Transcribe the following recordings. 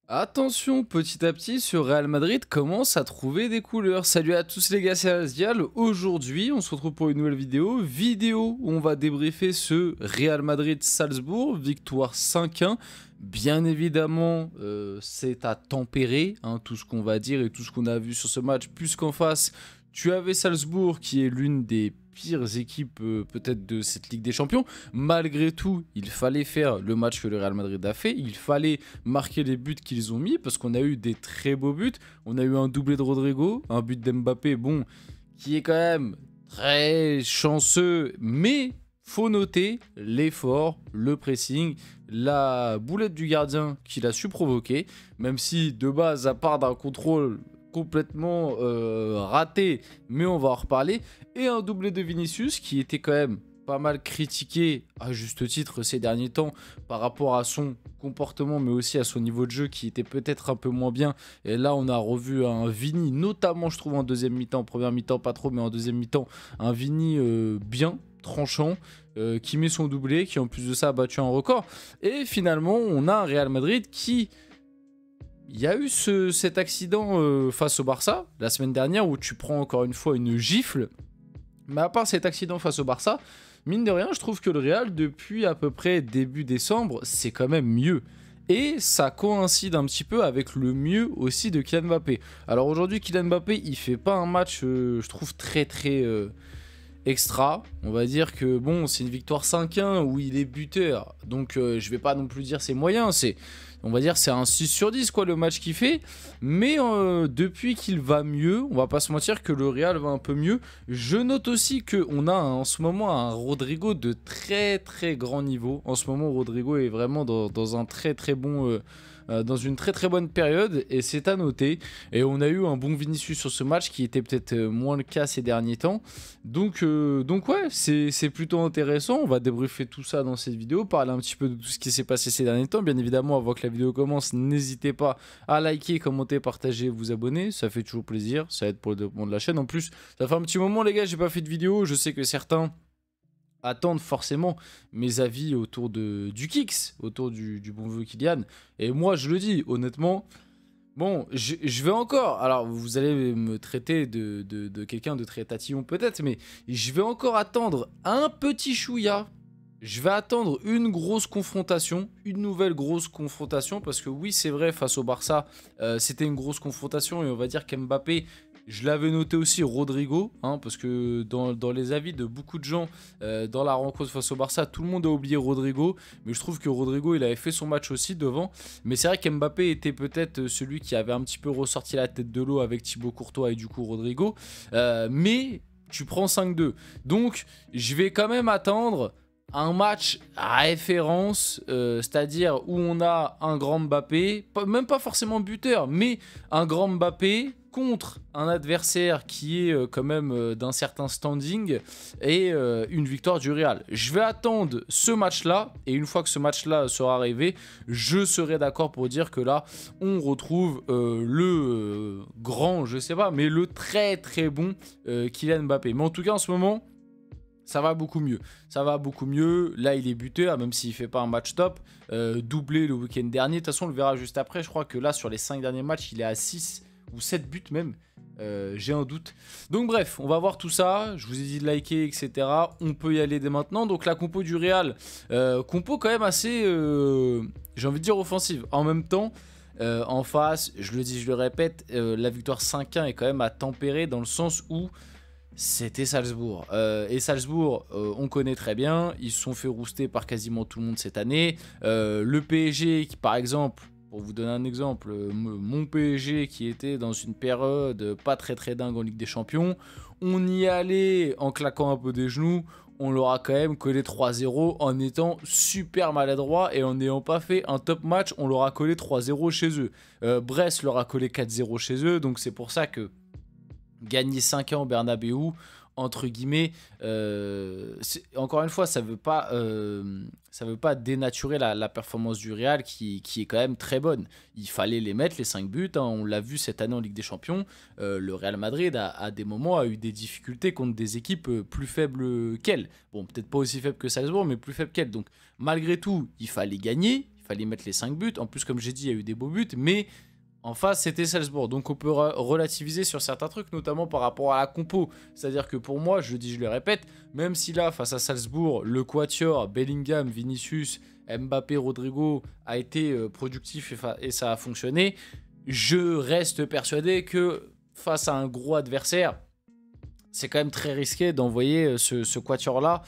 Attention, petit à petit, ce Real Madrid commence à trouver des couleurs. Salut à tous les gars, c'est Asdial. Aujourd'hui, on se retrouve pour une nouvelle vidéo où on va débriefer ce Real Madrid-Salzbourg, victoire 5-1. Bien évidemment, c'est à tempérer, hein, tout ce qu'on va dire et tout ce qu'on a vu sur ce match, puisqu'en face, tu avais Salzbourg qui est l'une des pires équipes peut-être de cette Ligue des Champions. Malgré tout, il fallait faire le match que le Real Madrid a fait, il fallait marquer les buts qu'ils ont mis parce qu'on a eu des très beaux buts. On a eu un doublé de Rodrigo, un but d'Mbappé, bon, qui est quand même très chanceux, mais faut noter l'effort, le pressing, la boulette du gardien qu'il a su provoquer, même si de base, à part d'un contrôle complètement raté, mais on va en reparler, et un doublé de Vinicius qui était quand même pas mal critiqué à juste titre ces derniers temps par rapport à son comportement mais aussi à son niveau de jeu qui était peut-être un peu moins bien. Et là on a revu un Vini, notamment je trouve en deuxième mi-temps, en première mi-temps pas trop mais en deuxième mi-temps, un Vini bien tranchant, qui met son doublé, qui en plus de ça a battu un record. Et finalement on a un Real Madrid qui... Il y a eu cet accident face au Barça la semaine dernière où tu prends encore une fois une gifle. Mais à part cet accident face au Barça, mine de rien, je trouve que le Real, depuis à peu près début décembre, c'est quand même mieux. Et ça coïncide un petit peu avec le mieux aussi de Kylian Mbappé. Alors aujourd'hui, Kylian Mbappé, il fait pas un match, je trouve, très extra. On va dire que bon, c'est une victoire 5-1 où il est buteur. Donc je vais pas non plus dire ses moyens, on va dire c'est un 6 sur 10 quoi le match qu'il fait. Mais depuis qu'il va mieux, on va pas se mentir que le Real va un peu mieux. Je note aussi qu'on a en ce moment un Rodrigo de très grand niveau. En ce moment, Rodrigo est vraiment dans un très bon... dans une très bonne période et c'est à noter. Et on a eu un bon Vinicius sur ce match qui était peut-être moins le cas ces derniers temps. Donc ouais, c'est plutôt intéressant. On va débriefer tout ça dans cette vidéo, parler un petit peu de tout ce qui s'est passé ces derniers temps. Bien évidemment, avant que la vidéo commence, n'hésitez pas à liker, commenter, partager, vous abonner. Ça fait toujours plaisir, ça aide pour le développement de la chaîne. En plus, ça fait un petit moment les gars, j'ai pas fait de vidéo. Je sais que certains attendre forcément mes avis autour du Kicks, autour du bon vieux Kylian. Et moi, je le dis, honnêtement, bon, je vais encore... Alors, vous allez me traiter de quelqu'un de très tatillon peut-être, mais je vais encore attendre un petit chouïa. Je vais attendre une grosse confrontation, une nouvelle grosse confrontation, parce que oui, c'est vrai, face au Barça, c'était une grosse confrontation, et on va dire qu'Mbappé, je l'avais noté aussi Rodrigo, hein, parce que dans les avis de beaucoup de gens, dans la rencontre face au Barça, tout le monde a oublié Rodrigo, mais je trouve que Rodrigo, il avait fait son match aussi devant, mais c'est vrai qu'Mbappé était peut-être celui qui avait un petit peu ressorti la tête de l'eau avec Thibaut Courtois et du coup Rodrigo, mais tu prends 5-2, donc je vais quand même attendre un match à référence, c'est-à-dire où on a un grand Mbappé, même pas forcément buteur, mais un grand Mbappé contre un adversaire qui est quand même d'un certain standing et une victoire du Real. Je vais attendre ce match-là et une fois que ce match-là sera arrivé, je serai d'accord pour dire que là, on retrouve le grand, je sais pas, mais le très bon Kylian Mbappé. Mais en tout cas, en ce moment... ça va beaucoup mieux. Ça va beaucoup mieux. Là, il est buteur, même s'il ne fait pas un match top. Doublé le week-end dernier. De toute façon, on le verra juste après. Je crois que là, sur les 5 derniers matchs, il est à 6 ou 7 buts même. J'ai un doute. Donc bref, on va voir tout ça. Je vous ai dit de liker, etc. On peut y aller dès maintenant. Donc la compo du Real, compo quand même assez, j'ai envie de dire, offensive. En même temps, en face, je le dis, je le répète, la victoire 5-1 est quand même à tempérer dans le sens où c'était Salzbourg. Et Salzbourg, on connaît très bien. Ils se sont fait rouster par quasiment tout le monde cette année. Le PSG, qui, par exemple, pour vous donner un exemple, mon PSG qui était dans une période pas très dingue en Ligue des Champions, on y allait en claquant un peu des genoux. On leur a quand même collé 3-0 en étant super maladroit et en n'ayant pas fait un top match. On leur a collé 3-0 chez eux. Brest leur a collé 4-0 chez eux. Donc c'est pour ça que gagner 5 ans au Bernabeu, entre guillemets, encore une fois, ça veut pas dénaturer la performance du Real qui est quand même très bonne. Il fallait les mettre, les 5 buts, hein, on l'a vu cette année en Ligue des Champions. Le Real Madrid, à des moments, a eu des difficultés contre des équipes plus faibles qu'elle. Bon, peut-être pas aussi faibles que Salzbourg, mais plus faibles qu'elle. Donc, malgré tout, il fallait gagner. Il fallait mettre les 5 buts. En plus, comme j'ai dit, il y a eu des beaux buts, mais en face, c'était Salzbourg. Donc, on peut relativiser sur certains trucs, notamment par rapport à la compo. C'est-à-dire que pour moi, je le dis, je le répète, même si là, face à Salzbourg, le quatuor, Bellingham, Vinicius, Mbappé, Rodrigo a été productif et ça a fonctionné, je reste persuadé que face à un gros adversaire, c'est quand même très risqué d'envoyer ce quatuor-là,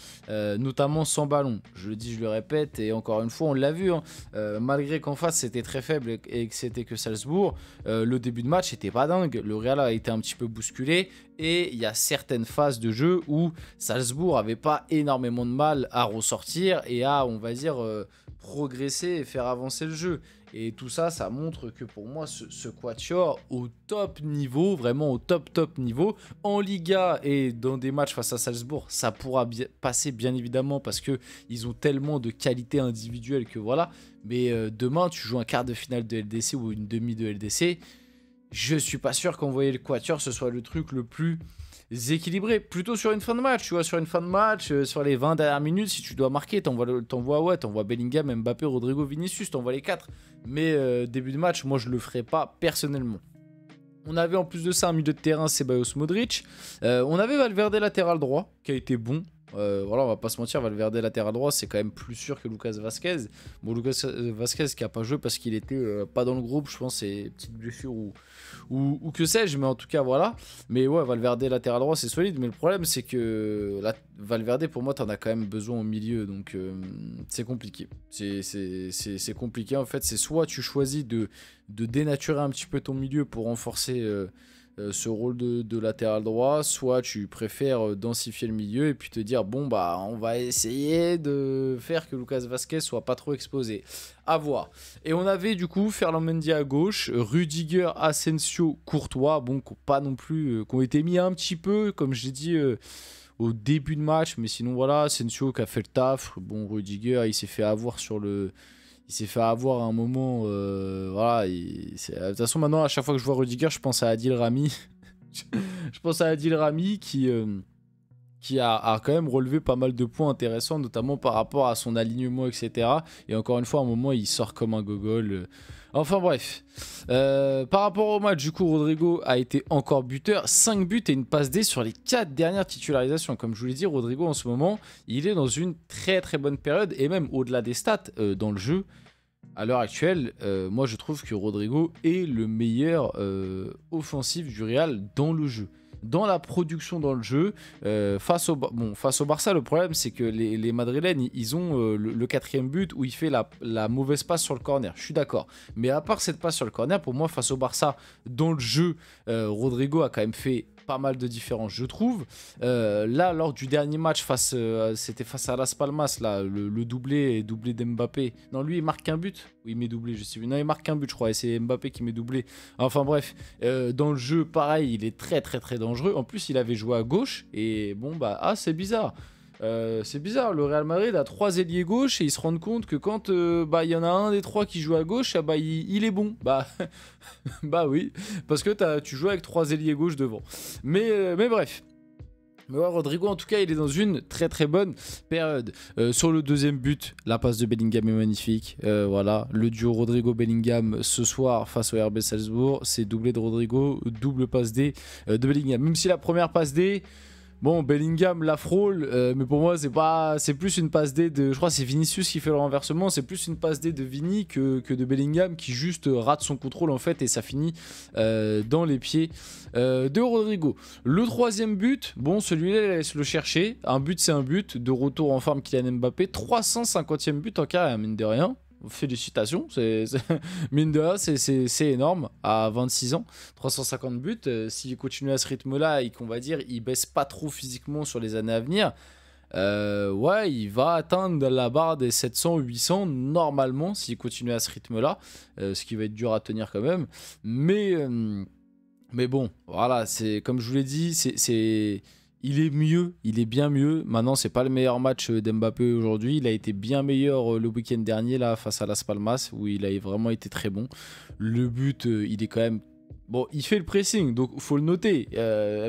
notamment sans ballon. Je le dis, je le répète, et encore une fois, on l'a vu, hein, malgré qu'en face, c'était très faible et que c'était que Salzbourg, le début de match n'était pas dingue. Le Real a été un petit peu bousculé, et il y a certaines phases de jeu où Salzbourg n'avait pas énormément de mal à ressortir et à, on va dire, progresser et faire avancer le jeu. Et tout ça, ça montre que pour moi, ce quatuor au top niveau, vraiment au top niveau, en Liga et dans des matchs face à Salzbourg, ça pourra passer bien évidemment parce qu'ils ont tellement de qualité individuelle que voilà. Mais demain, tu joues un quart de finale de LDC ou une demi de LDC, je suis pas sûr qu'envoyer le quatuor, ce soit le truc le plus équilibré, plutôt sur une fin de match, tu vois, sur une fin de match, sur les 20 dernières minutes, si tu dois marquer, t'envoies Bellingham, Mbappé, Rodrigo, Vinicius, t'envoies les 4. Mais début de match, moi je le ferai pas personnellement. On avait en plus de ça un milieu de terrain, Ceballos, Modric. On avait Valverde latéral droit, qui a été bon. Voilà, on va pas se mentir, Valverde latéral droit, c'est quand même plus sûr que Lucas Vazquez. Bon, Lucas Vazquez qui a pas joué parce qu'il était pas dans le groupe, je pense, c'est petite blessure ou que sais-je, mais en tout cas voilà. Mais ouais, Valverde latéral droit, c'est solide, mais le problème c'est que Valverde, pour moi, t'en as quand même besoin au milieu, donc c'est compliqué. C'est compliqué en fait. C'est soit tu choisis de dénaturer un petit peu ton milieu pour renforcer ce rôle de latéral droit, soit tu préfères densifier le milieu et puis te dire bon bah on va essayer de faire que Lucas Vazquez soit pas trop exposé. À voir. Et on avait du coup Ferland Mendy à gauche, Rudiger, Asensio, Courtois, bon pas non plus, qui ont été mis un petit peu comme je l'ai dit au début de match, mais sinon voilà, Asensio qui a fait le taf, bon Rudiger il s'est fait avoir il s'est fait avoir à un moment, voilà. De toute façon, maintenant, à chaque fois que je vois Rudiger, je pense à Adil Rami. Je pense à Adil Rami qui a quand même relevé pas mal de points intéressants, notamment par rapport à son alignement, etc. Et encore une fois, à un moment, il sort comme un gogol. Enfin bref. Par rapport au match, du coup, Rodrigo a été encore buteur. 5 buts et une passe D sur les 4 dernières titularisations. Comme je vous l'ai dit, Rodrigo, en ce moment, il est dans une très très bonne période. Et même au-delà des stats, dans le jeu, à l'heure actuelle, moi je trouve que Rodrigo est le meilleur offensif du Real dans le jeu. Dans la production dans le jeu, face au Barça, le problème c'est que les Madrilènes, ils ont le 4e but où il fait la mauvaise passe sur le corner. Je suis d'accord. Mais à part cette passe sur le corner, pour moi, face au Barça, dans le jeu, Rodrigo a quand même fait pas mal de différences, je trouve. Là, lors du dernier match, c'était face à Las Palmas, là, le doublé d'Mbappé. Non, lui, il marque un but. Oui, il met doublé, je sais. Non, il marque un but, je crois, et c'est Mbappé qui met doublé. Enfin, bref. Dans le jeu, pareil, il est très, très, très dangereux. En plus, il avait joué à gauche, et bon, bah, c'est bizarre. C'est bizarre, le Real Madrid a 3 ailiers gauche et ils se rendent compte que quand il y en a un des 3 qui joue à gauche, il est bon. Bah oui, parce que tu joues avec 3 ailiers gauche devant. Mais bref. Mais ouais, Rodrigo, en tout cas, il est dans une très très bonne période. Sur le 2e but, la passe de Bellingham est magnifique. Voilà, le duo Rodrigo-Bellingham ce soir face au RB Salzbourg, c'est doublé de Rodrigo, double passe D de Bellingham. Même si la première passe D, bon, Bellingham la frôle, mais pour moi c'est plus une passe D de, je crois que c'est Vinicius qui fait le renversement, c'est plus une passe D de Vini que de Bellingham qui juste rate son contrôle en fait et ça finit dans les pieds de Rodrigo. Le 3e but, bon celui-là laisse le chercher, un but c'est un but, de retour en forme Kylian Mbappé, 350e but en carrière mine de rien. Félicitations, mine de rien, c'est énorme à 26 ans, 350 buts. S'il continue à ce rythme-là et qu'on va dire il baisse pas trop physiquement sur les années à venir, ouais, il va atteindre la barre des 700-800 normalement s'il continue à ce rythme-là, ce qui va être dur à tenir quand même. Mais bon, voilà, c'est comme je vous l'ai dit, il est mieux, il est bien mieux. Maintenant, c'est pas le meilleur match d'Mbappé aujourd'hui. Il a été bien meilleur le week-end dernier là face à Las Palmas où il a vraiment été très bon. Le but, il est quand même Bon, il fait le pressing, donc il faut le noter.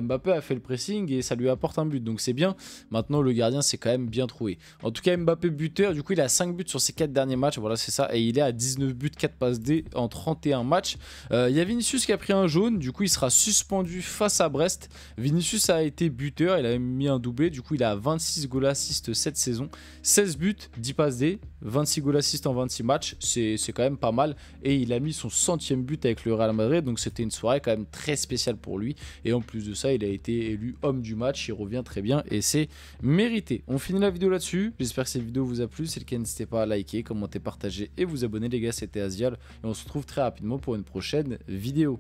Mbappé a fait le pressing et ça lui apporte un but, donc c'est bien. Maintenant, le gardien s'est quand même bien trouvé. En tout cas, Mbappé buteur, du coup, il a 5 buts sur ses 4 derniers matchs. Voilà, c'est ça. Et il est à 19 buts, 4 passes D en 31 matchs. Il y a Vinicius qui a pris un jaune, du coup, il sera suspendu face à Brest. Vinicius a été buteur, il a mis un doublé, du coup, il a 26 goals assists cette saison. 16 buts, 10 passes D, 26 goals assists en 26 matchs. C'est quand même pas mal. Et il a mis son 100e but avec le Real Madrid, donc c'était une soirée quand même très spéciale pour lui. Et en plus de ça, il a été élu homme du match. Il revient très bien et c'est mérité. On finit la vidéo là-dessus. J'espère que cette vidéo vous a plu. Si c'est le cas, n'hésitez pas à liker, commenter, partager et vous abonner les gars. C'était Azial et on se retrouve très rapidement pour une prochaine vidéo.